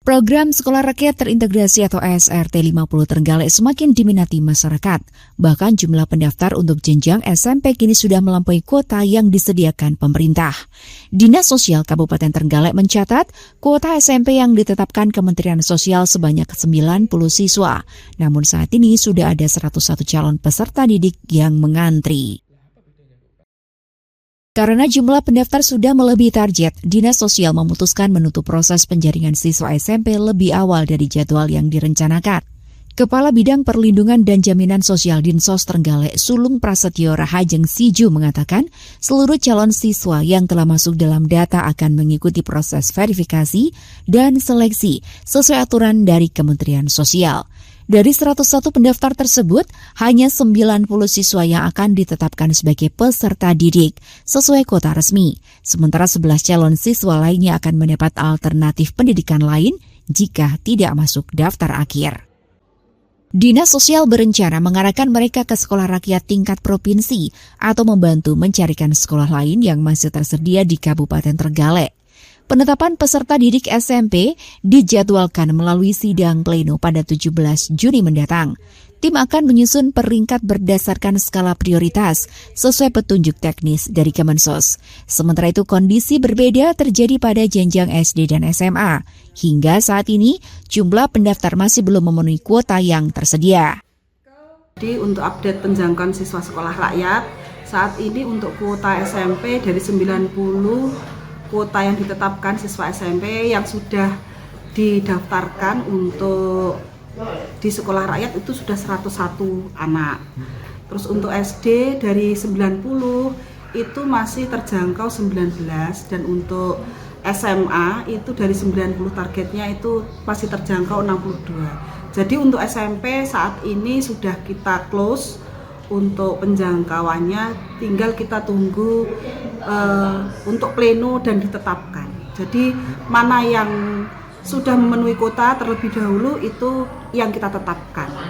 Program Sekolah Rakyat Terintegrasi atau SRT 50 Trenggalek semakin diminati masyarakat. Bahkan jumlah pendaftar untuk jenjang SMP kini sudah melampaui kuota yang disediakan pemerintah. Dinas Sosial Kabupaten Trenggalek mencatat kuota SMP yang ditetapkan Kementerian Sosial sebanyak 90 siswa. Namun saat ini sudah ada 101 calon peserta didik yang mengantri. Karena jumlah pendaftar sudah melebihi target, Dinas Sosial memutuskan menutup proses penjaringan siswa SMP lebih awal dari jadwal yang direncanakan. Kepala Bidang Perlindungan dan Jaminan Sosial Dinsos Trenggalek, Sulung Prasetyo Rahajeng Siju mengatakan, seluruh calon siswa yang telah masuk dalam data akan mengikuti proses verifikasi dan seleksi sesuai aturan dari Kementerian Sosial. Dari 101 pendaftar tersebut, hanya 90 siswa yang akan ditetapkan sebagai peserta didik sesuai kuota resmi. Sementara 11 calon siswa lainnya akan mendapat alternatif pendidikan lain jika tidak masuk daftar akhir. Dinas Sosial berencana mengarahkan mereka ke sekolah rakyat tingkat provinsi atau membantu mencarikan sekolah lain yang masih tersedia di Kabupaten Trenggalek. Penetapan peserta didik SMP dijadwalkan melalui sidang pleno pada 17 Juni mendatang. Tim akan menyusun peringkat berdasarkan skala prioritas sesuai petunjuk teknis dari Kemensos. Sementara itu kondisi berbeda terjadi pada jenjang SD dan SMA. Hingga saat ini jumlah pendaftar masih belum memenuhi kuota yang tersedia. Jadi untuk update penjangkauan siswa sekolah rakyat, saat ini untuk kuota SMP dari 90 kuota yang ditetapkan siswa SMP yang sudah didaftarkan untuk di sekolah rakyat itu sudah 101 anak. Terus untuk SD dari 90 itu masih terjangkau 19 dan untuk SMA itu dari 90 targetnya itu masih terjangkau 62. Jadi untuk SMP saat ini sudah kita close untuk penjangkauannya, tinggal kita tunggu untuk pleno dan ditetapkan. Jadi mana yang sudah memenuhi kuota terlebih dahulu itu yang kita tetapkan.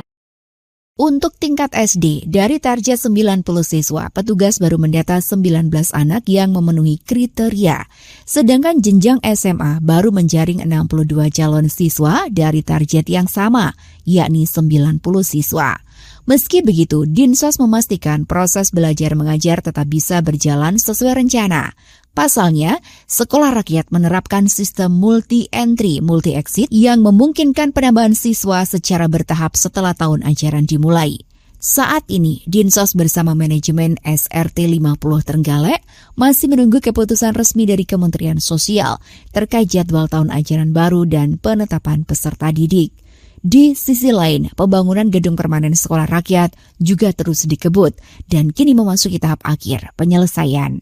Untuk tingkat SD, dari target 90 siswa, petugas baru mendata 19 anak yang memenuhi kriteria. Sedangkan jenjang SMA baru menjaring 62 calon siswa dari target yang sama, yakni 90 siswa. Meski begitu, Dinsos memastikan proses belajar mengajar tetap bisa berjalan sesuai rencana. Pasalnya, sekolah rakyat menerapkan sistem multi-entry, multi-exit yang memungkinkan penambahan siswa secara bertahap setelah tahun ajaran dimulai. Saat ini, Dinsos bersama manajemen SRT 50 Trenggalek masih menunggu keputusan resmi dari Kementerian Sosial terkait jadwal tahun ajaran baru dan penetapan peserta didik. Di sisi lain, pembangunan gedung permanen sekolah rakyat juga terus dikebut dan kini memasuki tahap akhir penyelesaian.